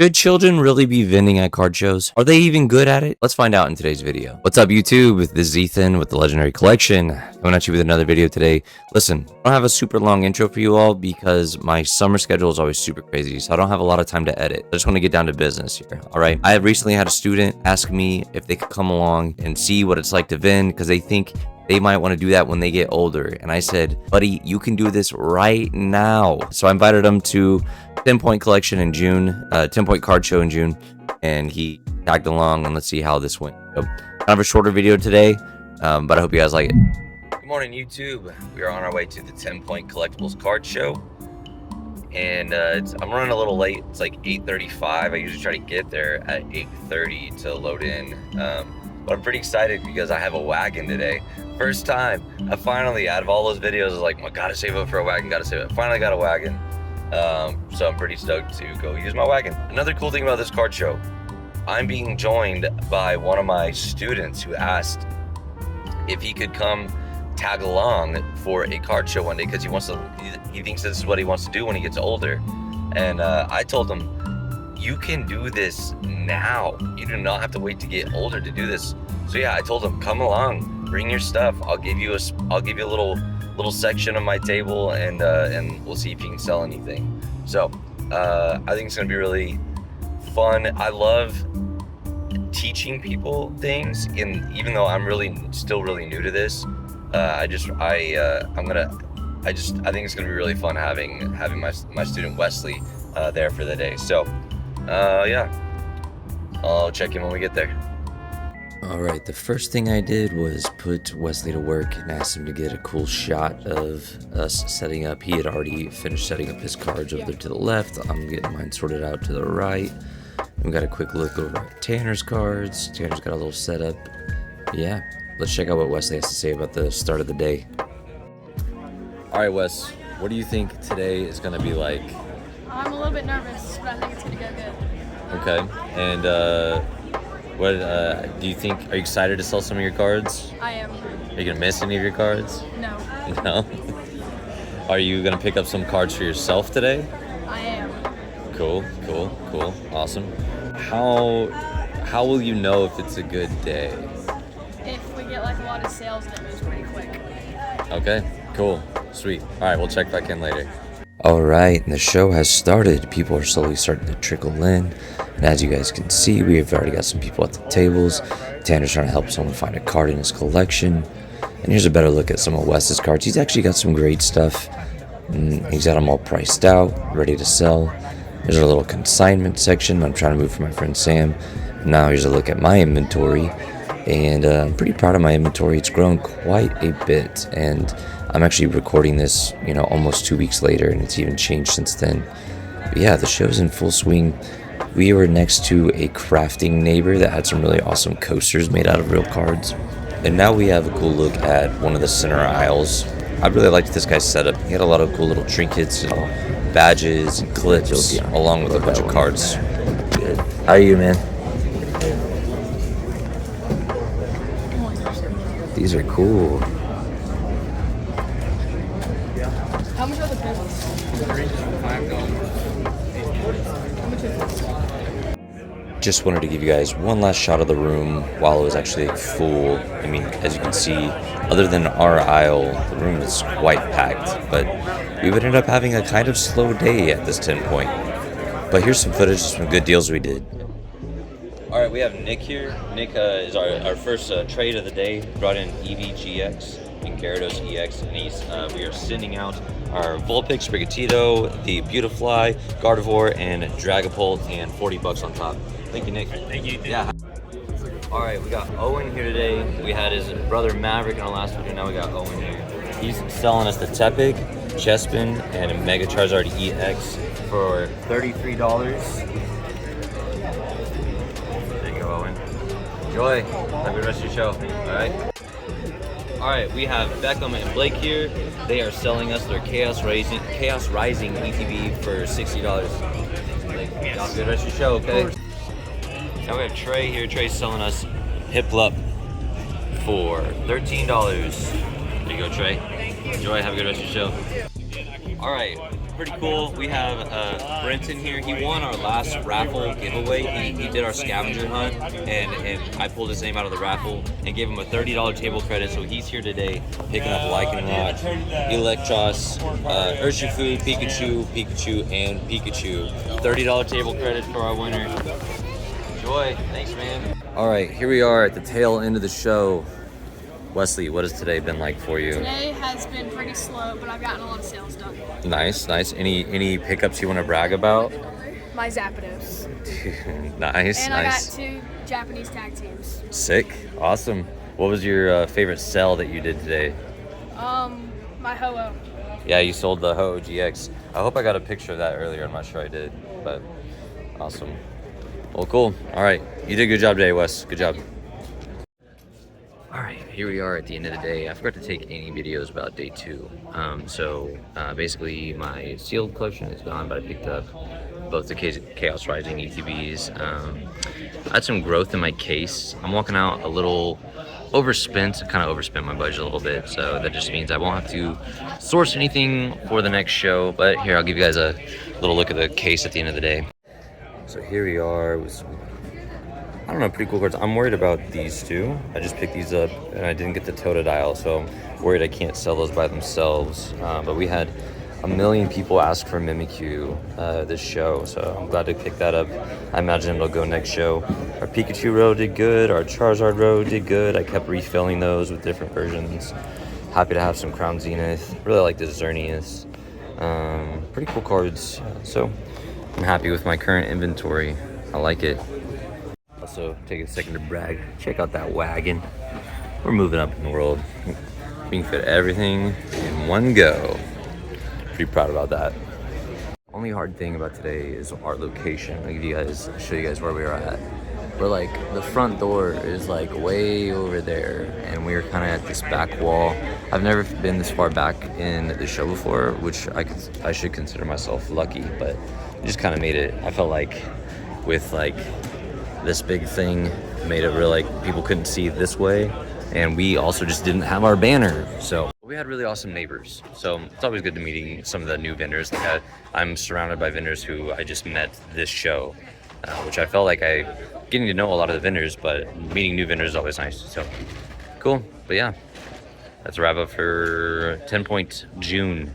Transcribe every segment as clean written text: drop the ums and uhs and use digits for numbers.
Should children really be vending at card shows? Are they even good at it? Let's find out in today's video. What's up, YouTube? This is Ethan with the Legendary Collection. Coming at you with another video today. Listen, I don't have a super long intro for you all because my summer schedule is always super crazy, so I don't have a lot of time to edit. I just want to get down to business here, all right? I have recently had a student ask me if they could come along and see what it's like to vend because they think they might want to do that when they get older. And I said, buddy, you can do this right now. So I invited him to 10 Point Collection in June, 10 Point Card Show in June, and he tagged along, and let's see how this went. So, kind of a shorter video today, but I hope you guys like it. Good morning, YouTube. We are on our way to the 10 Point Collectibles Card Show, and I'm running a little late. It's like 8:35. I usually try to get there at 8:30 to load in, but I'm pretty excited because I have a wagon today. First time. I finally, out of all those videos, I was like, I gotta save up for a wagon, gotta save up. Finally got a wagon. So I'm pretty stoked to go use my wagon. Another cool thing about this card show, I'm being joined by one of my students who asked if he could come tag along for a card show one day because he thinks this is what he wants to do when he gets older. And I told him, you can do this now. You do not have to wait to get older to do this. So yeah, I told him, come along, bring your stuff. I'll give you a little section of my table, and we'll see if you can sell anything. So I think it's gonna be really fun. I love teaching people things, and even though I'm still really new to this, I think it's gonna be really fun having my student Wesley there for the day. So yeah, I'll check in when we get there. Alright, the first thing I did was put Wesley to work and asked him to get a cool shot of us setting up. He had already finished setting up his cards over there to the left. I'm getting mine sorted out to the right. And we got a quick look over at Tanner's cards. Tanner's got a little setup. Yeah, let's check out what Wesley has to say about the start of the day. Alright, Wes, what do you think today is going to be like? I'm a little bit nervous, but I think it's going to go good. Okay, and what do you think? Are you excited to sell some of your cards? I am. Are you gonna miss any of your cards? No. No? Are you gonna pick up some cards for yourself today? I am. Cool, awesome. How will you know if it's a good day? If we get like a lot of sales, then it moves pretty quick. Okay, cool, sweet. All right, we'll check back in later. All right, and the show has started. People are slowly starting to trickle in. And as you guys can see, we have already got some people at the tables. Tanner's trying to help someone find a card in his collection. And here's a better look at some of Wes's cards. He's actually got some great stuff. He's got them all priced out, ready to sell. There's our little consignment section. I'm trying to move for my friend Sam. Now here's a look at my inventory. And I'm pretty proud of my inventory. It's grown quite a bit. And I'm actually recording this, almost 2 weeks later, and it's even changed since then. But yeah, the show's in full swing. We were next to a crafting neighbor that had some really awesome coasters made out of real cards. And now we have a cool look at one of the center aisles. I really liked this guy's setup. He had a lot of cool little trinkets and badges and clips, along with a bunch of cards. Good. How are you, man? These are cool. How much are the pencils? Just wanted to give you guys one last shot of the room while it was actually full. I mean, as you can see, other than our aisle, the room is quite packed, but we would end up having a kind of slow day at this 10 Point. But here's some footage of some good deals we did. All right, we have Nick here. Nick is our first trade of the day. Brought in EVGX and Gyarados EX, and we are sending out our Vulpix, Sprigatito, the Beautifly, Gardevoir, and Dragapult, and $40 on top. Thank you, Nick. Thank you. Yeah. All right, we got Owen here today. We had his brother Maverick in our last video. Now we got Owen here. He's selling us the Tepig, Chespin, and a Mega Charizard EX for $33. There you go, Owen. Enjoy. Have a good rest of your show. All right. All right, we have Beckham and Blake here. They are selling us their Chaos Rising ETB for $60. Yes. Have a good rest of your show, okay? Now we have Trey here. Trey's selling us Hiplup for $13. There you go, Trey. Enjoy. Have a good rest of your show. All right, pretty cool. We have Brenton here. He won our last raffle giveaway. He did our scavenger hunt, and I pulled his name out of the raffle and gave him a $30 table credit. So he's here today picking up Lycanroc, Electros, Urshifu, Pikachu, and Pikachu. $30 table credit for our winner. Enjoy. Thanks, man. All right, here we are at the tail end of the show. Wesley, what has today been like for you? Today has been pretty slow, but I've gotten a lot of sales done. Nice. Any pickups you want to brag about? My Zapdos. Nice. And I got 2 Japanese tag teams. Sick. Awesome. What was your favorite sell that you did today? My Ho-Oh. Yeah, you sold the Ho GX. I hope I got a picture of that earlier. I'm not sure I did, but awesome. Well, cool. All right. You did a good job today, Wes. Good job. All right, here we are at the end of the day. I forgot to take any videos about day 2. Basically my sealed collection is gone, but I picked up both the Chaos Rising ETBs. I had some growth in my case. I'm walking out a little overspent, kind of overspent my budget a little bit, so that just means I won't have to source anything for the next show. But here, I'll give you guys a little look at the case at the end of the day. So here we are with some, I don't know, pretty cool cards. I'm worried about these 2. I just picked these up and I didn't get the Totodile, so I'm worried I can't sell those by themselves. But we had a million people ask for Mimikyu this show, so I'm glad to pick that up. I imagine it'll go next show. Our Pikachu row did good, our Charizard row did good. I kept refilling those with different versions. Happy to have some Crown Zenith. Really like this Xerneas. Pretty cool cards. So I'm happy with my current inventory. I like it. Also, take a second to brag. Check out that wagon. We're moving up in the world. We can fit everything in one go. Pretty proud about that. Only hard thing about today is our location. I'll show you guys where we are at. We're like, the front door is like way over there, and we're kind of at this back wall. I've never been this far back in the show before, which I should consider myself lucky, but we just kind of made it. I felt like with like this big thing made it real like people couldn't see this way, and we also just didn't have our banner. So we had really awesome neighbors, so it's always good to meeting some of the new vendors. Like I'm surrounded by vendors who I just met this show, which I felt like getting to know a lot of the vendors, but meeting new vendors is always nice. So cool. But yeah, that's a wrap up for 10 Point June.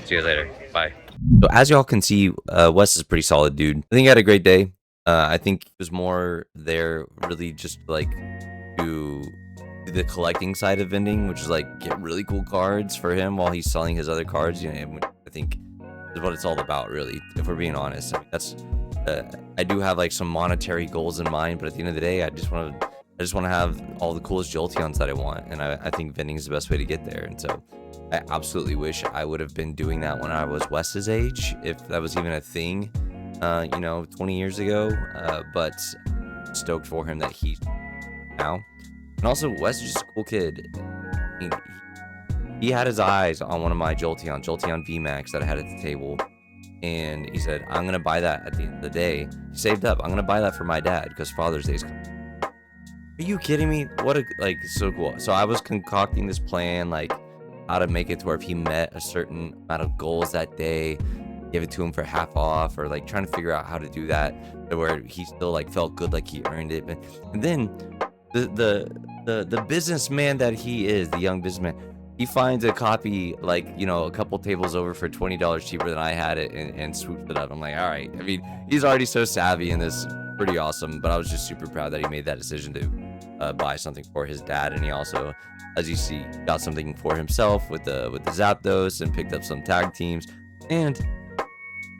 See you guys later. Bye. So as y'all can see, Wes is a pretty solid dude. I think he had a great day. I think he was more there really just like to the collecting side of vending, which is like get really cool cards for him while he's selling his other cards. You know, I think is what it's all about, really, if we're being honest. I mean, that's I do have like some monetary goals in mind, but at the end of the day, I just want to have all the coolest Jolteons that I want, and I think vending is the best way to get there. And so I absolutely wish I would have been doing that when I was Wes's age, if that was even a thing. 20 years ago, but stoked for him that he's now. And also, Wes is just a cool kid. He had his eyes on one of my Jolteon VMAX that I had at the table, and he said, I'm gonna buy that at the end of the day. He saved up. I'm gonna buy that for my dad because Father's Day is coming. Are you kidding me? What so cool. So I was concocting this plan, like how to make it to where if he met a certain amount of goals that day, give it to him for half off, or like trying to figure out how to do that to where he still like felt good, like he earned it. And then the businessman that he is, the young businessman, he finds a copy like, a couple tables over for $20 cheaper than I had it, and swoops it up. I'm like, all right. I mean, he's already so savvy in this, pretty awesome. But I was just super proud that he made that decision to buy something for his dad, and he also, as you see, got something for himself with the Zapdos, and picked up some tag teams, and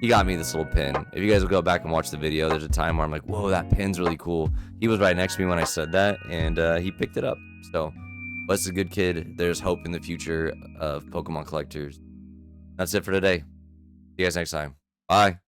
he got me this little pin. If you guys will go back and watch the video, there's a time where I'm like, whoa, that pin's really cool. He was right next to me when I said that, and he picked it up. So Wes is a good kid. There's hope in the future of Pokemon collectors. That's it for today. See you guys next time. Bye.